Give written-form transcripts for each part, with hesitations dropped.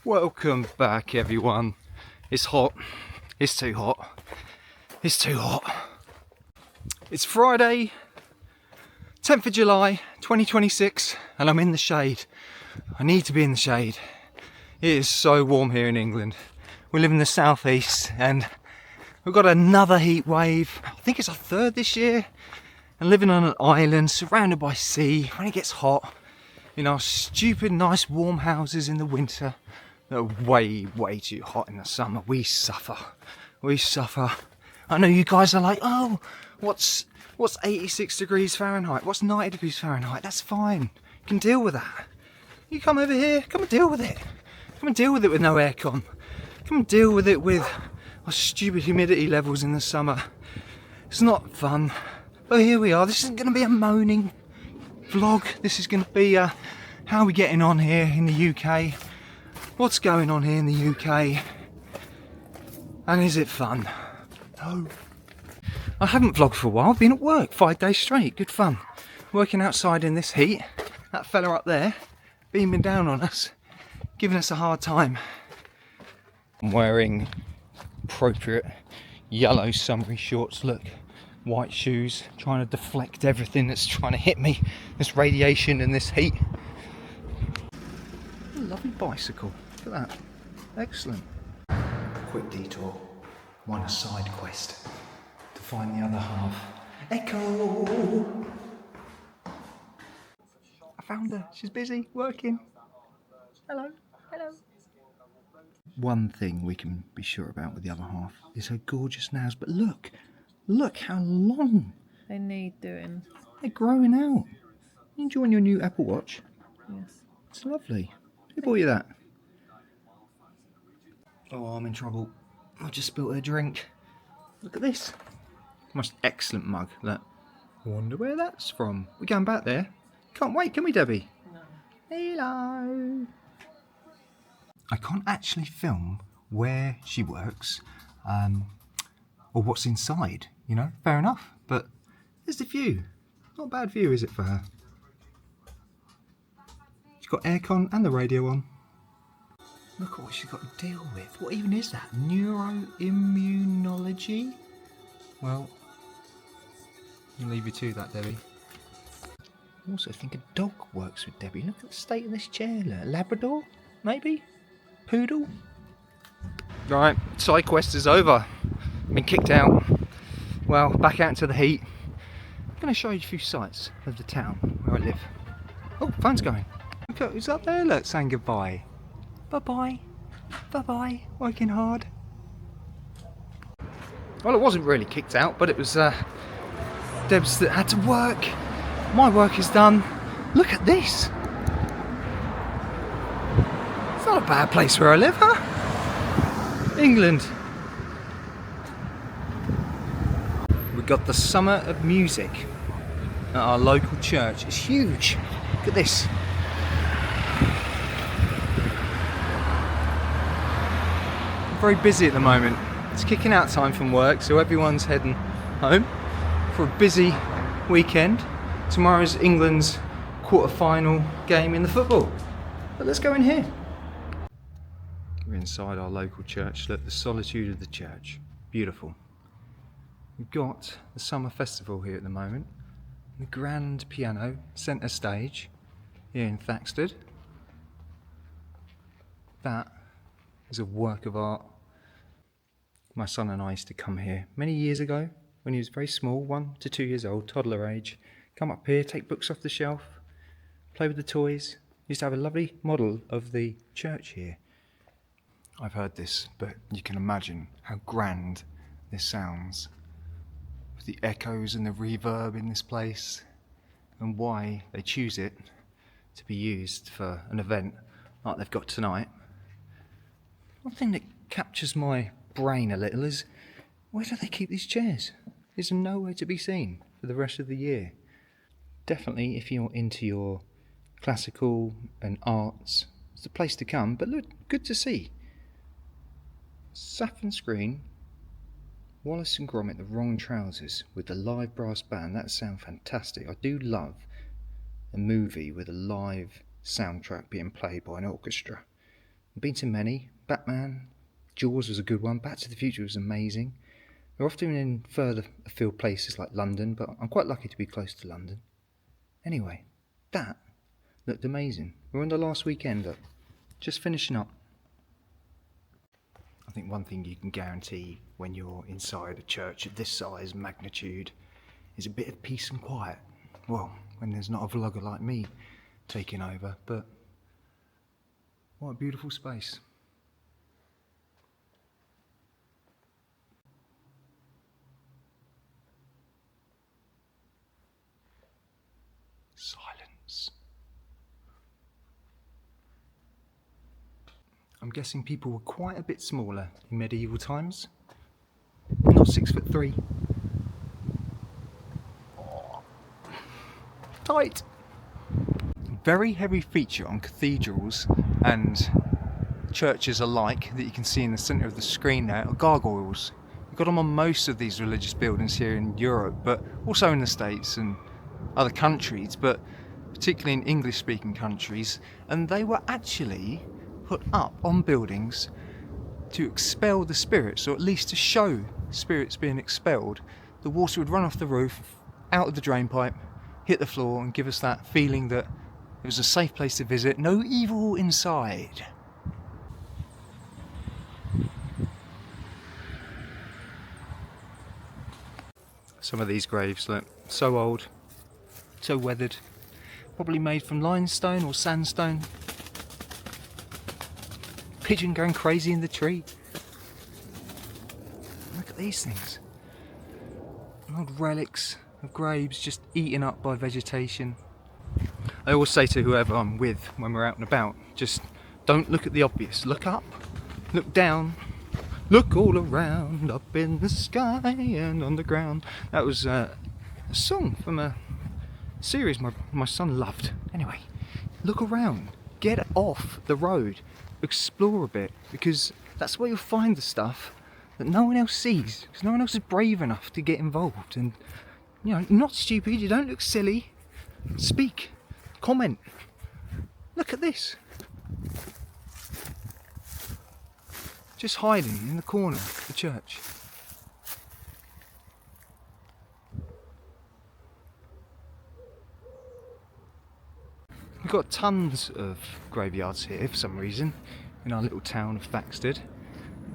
Welcome back, everyone. It's hot. It's too hot. It's too hot. It's Friday, 10th of July 2026, and I'm in the shade. I need to be in the shade. It is so warm here in England. We live in the southeast and we've got another heat wave. I think it's our third this year. And living on an island surrounded by sea, when it gets hot, in our stupid nice warm houses in the winter, that are way too hot in the summer. We suffer. I know you guys are like, oh, what's 86 degrees Fahrenheit? What's 90 degrees Fahrenheit? That's fine. You can deal with that. You come over here, come and deal with it. Come and deal with it with no aircon. Come and deal with it with our stupid humidity levels in the summer. It's not fun. But here we are. This isn't going to be a moaning vlog. This is going to be how are we getting on here in the UK? What's going on here in the UK? And is it fun? No. I haven't vlogged for a while. I've been at work 5 days straight. Good fun. Working outside in this heat. That fella up there beaming down on us, giving us a hard time. I'm wearing appropriate yellow summery shorts. Look, white shoes, trying to deflect everything that's trying to hit me. This radiation and this heat. A lovely bicycle. Look at that. Excellent. Quick detour. I'm on a side quest to find the other half. Echo! I found her. She's busy working. Hello. One thing we can be sure about with the other half is her gorgeous nails. But look how long. They need doing. They're growing out. You enjoying your new Apple Watch? Yes. It's lovely. Who bought you that? Oh, I'm in trouble. I just spilled a drink. Look at this. Most excellent mug. Look. I wonder where that's from. We're going back there. Can't wait, can we, Debbie? No. Hello. I can't actually film where she works, or what's inside, you know, fair enough. But there's the view. Not a bad view, is it, for her? She's got aircon and the radio on. Look at what she's got to deal with. What even is that? Neuroimmunology? Well, I'll leave you to that, Debbie. I also think a dog works with Debbie. Look at the state of this chair. Look. Labrador, maybe? Poodle? Right, side quest is over. Been kicked out. Well, back out into the heat. I'm going to show you a few sights of the town where I live. Oh, phone's going. Look, who's up there? Look, saying goodbye. Bye-bye. Bye-bye. Working hard. Well, it wasn't really kicked out, but it was Deb's that had to work. My work is done. Look at this. It's not a bad place where I live, huh? England. We've got the Summer of Music at our local church. It's huge. Look at this. Very busy at the moment. It's kicking out time from work, so everyone's heading home for a busy weekend. Tomorrow's England's quarter-final game in the football. But let's go in here. We're inside our local church. Look, the solitude of the church. Beautiful. We've got the summer festival here at the moment. The grand piano, centre stage, here in Thaxted. That is a work of art. My son and I used to come here many years ago when he was very small, 1 to 2 years old, toddler age. Come up here, take books off the shelf, play with the toys. Used to have a lovely model of the church here. I've heard this, but you can imagine how grand this sounds. With the echoes and the reverb in this place, and why they choose it to be used for an event like they've got tonight. One thing that captures my brain a little is, where do they keep these chairs? There's nowhere to be seen for the rest of the year. Definitely, if you're into your classical and arts, it's the place to come. But look, good to see. Saffron screen, Wallace and Gromit, the wrong trousers, with the live brass band. That sounds fantastic. I do love a movie with a live soundtrack being played by an orchestra. I've been to many. Batman, Jaws was a good one. Back to the Future was amazing. They're often in further afield places like London, but I'm quite lucky to be close to London. Anyway, that looked amazing. We're on the last weekend, look. Just finishing up. I think one thing you can guarantee when you're inside a church of this size, magnitude, is a bit of peace and quiet. Well, when there's not a vlogger like me taking over, but what a beautiful space. Silence. I'm guessing people were quite a bit smaller in medieval times. Not 6'3". Tight. Very heavy feature on cathedrals and churches alike that you can see in the centre of the screen there are gargoyles. You've got them on most of these religious buildings here in Europe, but also in the States and other countries, but particularly in English speaking countries, and they were actually put up on buildings to expel the spirits, or at least to show spirits being expelled. The water would run off the roof, out of the drain pipe, hit the floor, and give us that feeling that it was a safe place to visit, no evil inside. Some of these graves look so old, so weathered, probably made from limestone or sandstone. Pigeon going crazy in the tree. Look at these things. Old relics of graves just eaten up by vegetation. I always say to whoever I'm with when we're out and about, just don't look at the obvious. Look up, look down, look all around, up in the sky and on the ground. That was a song from a series my son loved. Anyway, look around, get off the road, explore a bit, because that's where you'll find the stuff that no one else sees, because no one else is brave enough to get involved. And you know, you're not stupid, you don't look silly. Speak, comment. Look at this. Just hiding in the corner of the church. We've got tons of graveyards here for some reason in our little town of Thaxted.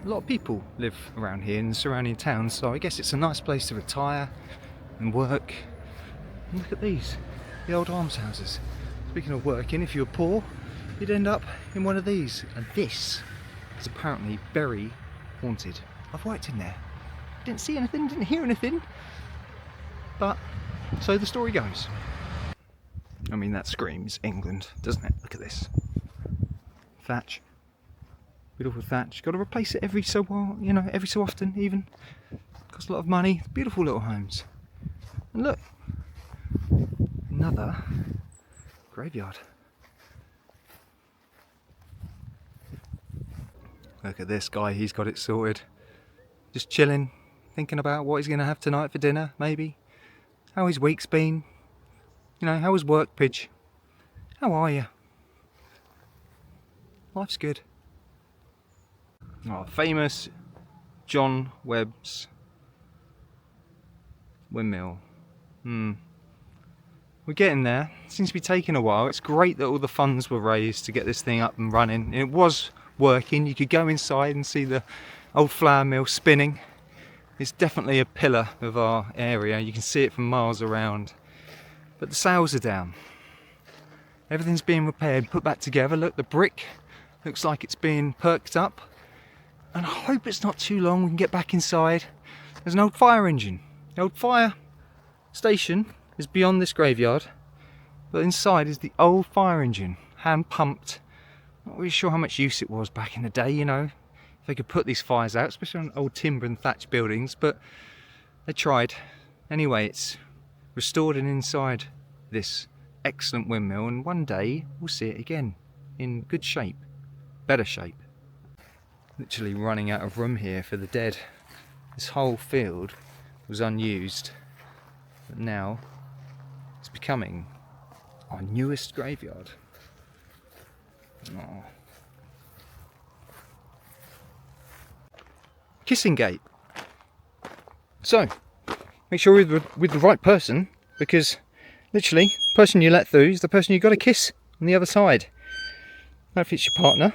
A lot of people live around here in the surrounding towns, so I guess it's a nice place to retire and work. And look at these, the old almshouses. Speaking of working, if you were poor, you'd end up in one of these. And this is apparently very haunted. I've worked in there. Didn't see anything, didn't hear anything. But so the story goes. I mean, that screams England, doesn't it? Look at this. Thatch. Beautiful thatch. Got to replace it every so while, you know, every so often even. Costs a lot of money. Beautiful little homes. And look, another graveyard. Look at this guy, he's got it sorted. Just chilling, thinking about what he's going to have tonight for dinner, maybe. How his week's been. You know, how was work, Pidge? How are you? Life's good. Oh, famous John Webb's windmill. We're getting there. It seems to be taking a while. It's great that all the funds were raised to get this thing up and running. It was working. You could go inside and see the old flour mill spinning. It's definitely a pillar of our area. You can see it from miles around. But the sails are down. Everything's being repaired, put back together. Look, the brick looks like it's being perked up. And I hope it's not too long we can get back inside. There's an old fire engine. The old fire station is beyond this graveyard. But inside is the old fire engine, hand pumped. Not really sure how much use it was back in the day, you know. If they could put these fires out, especially on old timber and thatch buildings, but they tried. Anyway, it's restored and inside this excellent windmill, and one day we'll see it again in good shape, better shape. Literally running out of room here for the dead. This whole field was unused, but now it's becoming our newest graveyard. Oh. kissing gate. So, make sure you're with the right person, because literally, the person you let through is the person you've got to kiss on the other side. Hopefully it's your partner.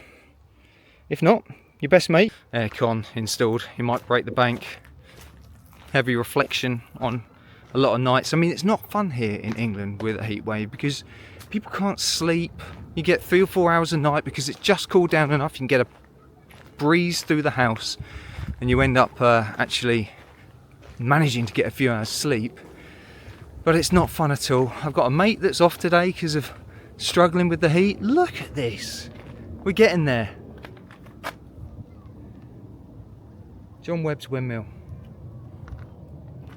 If not, your best mate. Aircon installed, you might break the bank. Heavy reflection on a lot of nights. I mean, it's not fun here in England with a heat wave because people can't sleep. You get 3 or 4 hours a night because it's just cooled down enough. You can get a breeze through the house and you end up actually managing to get a few hours sleep. But it's not fun at all. I've got a mate that's off today because of struggling with the heat. Look at this. We're getting there. John Webb's windmill.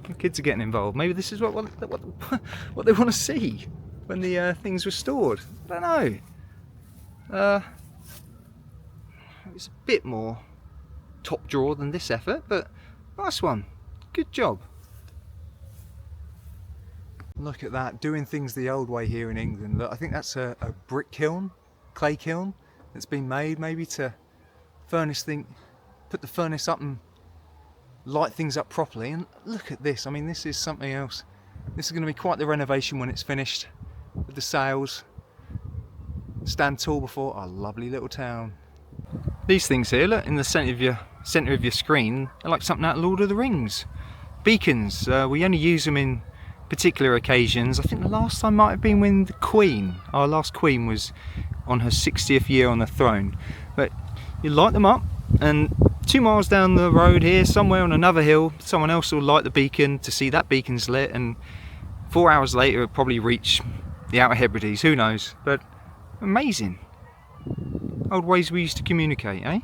The kids are getting involved. Maybe this is what they want to see when the thing's restored. I don't know. It's a bit more top drawer than this effort, but nice one. Good job. Look at that, doing things the old way here in England. Look, I think that's a brick kiln, clay kiln that's been made maybe to put the furnace up and light things up properly. And look at this, I mean, this is something else. This is going to be quite the renovation when it's finished, with the sails. Stand tall before our lovely little town. These things here, look, in the centre of your screen, are like something out of Lord of the Rings. Beacons, we only use them in particular occasions. I think the last time might have been when the Queen, our last Queen, was on her 60th year on the throne. But you light them up, and 2 miles down the road here, somewhere on another hill, someone else will light the beacon to see that beacon's lit, and 4 hours later it'll probably reach the Outer Hebrides, who knows. But amazing. Old ways we used to communicate, eh?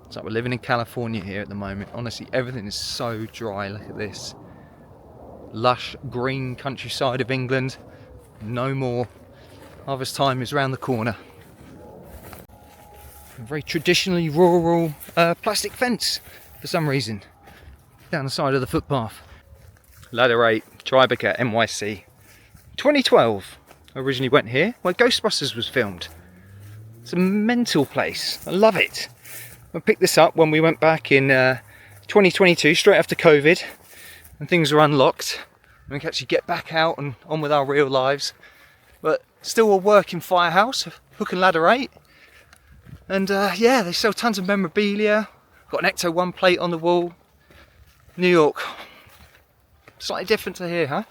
It's like we're living in California here at the moment. Honestly, everything is so dry. Look at this. Lush green countryside of England. No more. Harvest time is round the corner. A very traditionally rural plastic fence for some reason down the side of the footpath. Ladder 8, Tribeca, NYC. 2012. I originally went here where Ghostbusters was filmed. It's a mental place. I love it. I picked this up when we went back in 2022, straight after COVID, and things were unlocked. We can actually get back out and on with our real lives. But still a working firehouse, Hook and Ladder 8. And yeah, they sell tons of memorabilia. Got an Ecto 1 plate on the wall. New York. Slightly different to here, huh?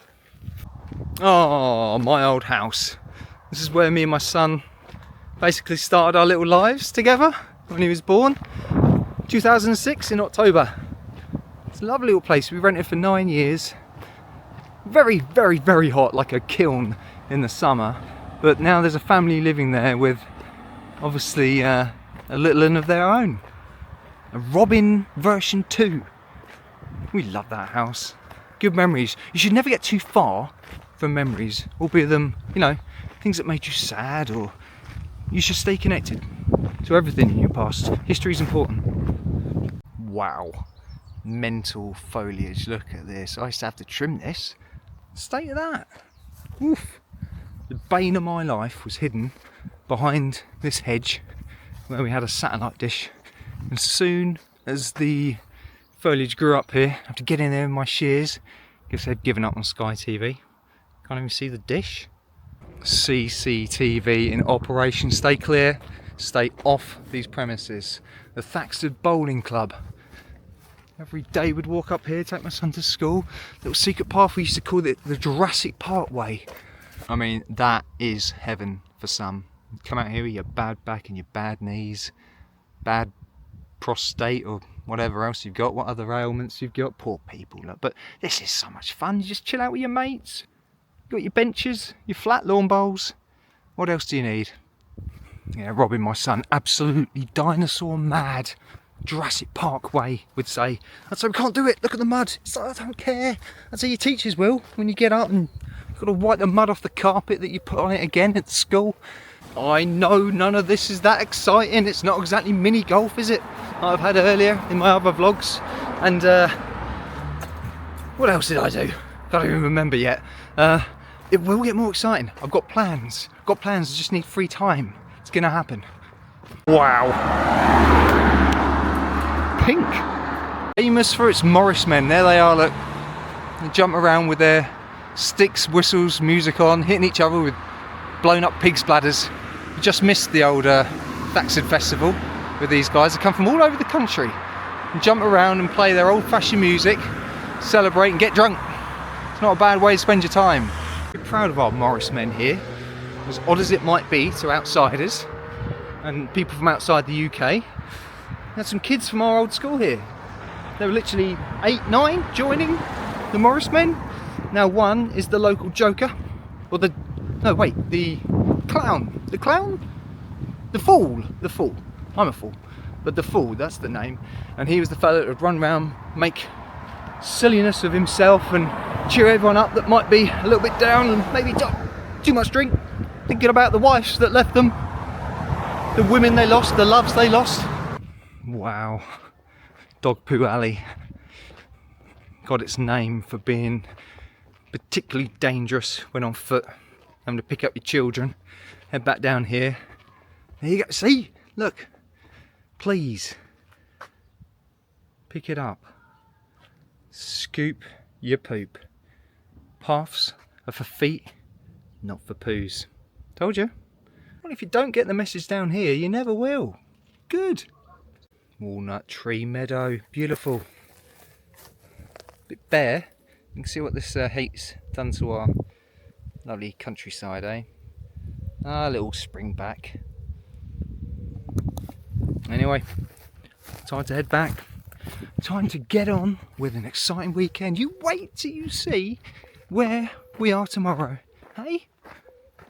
Oh, my old house. This is where me and my son basically started our little lives together when he was born. 2006 in October. It's a lovely little place. We rented for 9 years. Very, very, very hot, like a kiln in the summer. But now there's a family living there with obviously a little one of their own. A Robin version 2. We love that house. Good memories. You should never get too far from memories, albeit them, you know, things that made you sad, or you should stay connected to everything in your past. History is important. Wow. Mental foliage. Look at this. I used to have to trim this. State of that. Oof. The bane of my life was hidden behind this hedge where we had a satellite dish. And soon as the foliage grew up here, I had to get in there with my shears. Guess they'd given up on Sky TV. Can't even see the dish. CCTV in operation. Stay clear. Stay off these premises. The Thaxted Bowling Club. Every day we'd walk up here, take my son to school. Little secret path, we used to call it the Jurassic Park way. I mean, that is heaven for some. Come out here with your bad back and your bad knees, bad prostate or whatever else you've got, what other ailments you've got. Poor people, look. But this is so much fun. You just chill out with your mates. You got your benches, your flat lawn bowls. What else do you need? Yeah, Robin, my son, absolutely dinosaur mad. Jurassic Park way would say. I'd say, we can't do it, look at the mud. It's like, I don't care. I'd say your teachers will when you get up and you've got to wipe the mud off the carpet that you put on it again at school. I know none of this is that exciting. It's not exactly mini golf, is it? I've had earlier in my other vlogs. And what else did I do? Can't even remember yet. It will get more exciting. I've got plans. I just need free time. It's gonna happen. Wow. Pink. Famous for its Morris men. There they are, look. They jump around with their sticks, whistles, music on, hitting each other with blown up pig's bladders. We just missed the old Thaxted Festival with these guys. They come from all over the country and jump around and play their old-fashioned music, celebrate and get drunk. It's not a bad way to spend your time. We're proud of our Morris men here, as odd as it might be to outsiders and people from outside the UK. We had some kids from our old school here. They were literally 8, 9 joining the Morris men. Now one is the local joker, or the clown. The clown? The fool. The fool. I'm a fool. But the fool, that's the name. And he was the fellow that would run around, make silliness of himself and cheer everyone up that might be a little bit down and maybe too much drink, thinking about the wives that left them, the women they lost, the loves they lost. Wow. Dog Poo Alley got its name for being particularly dangerous when on foot, having to pick up your children, head back down here. There you go, see, look, please pick it up, scoop your poop. Paths are for feet, not for poos. Told you. Well, if you don't get the message down here, you never will. Good. Walnut tree meadow, beautiful. Bit bare. You can see what this heat's done to our lovely countryside, eh? Ah, little springback. Anyway, time to head back. Time to get on with an exciting weekend. You wait till you see where we are tomorrow. Hey?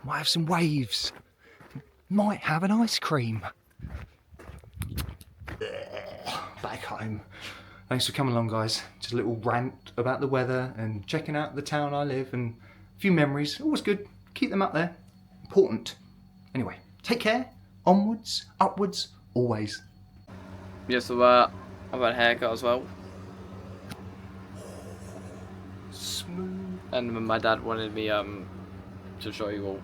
Might have some waves. Might have an ice cream. Back home. Thanks for coming along, guys. Just a little rant about the weather and checking out the town I live and a few memories. Always good. Keep them up there. Important. Anyway, take care. Onwards, upwards, always. Yeah, so I've had a haircut as well. Smooth. And my dad wanted me to show you all.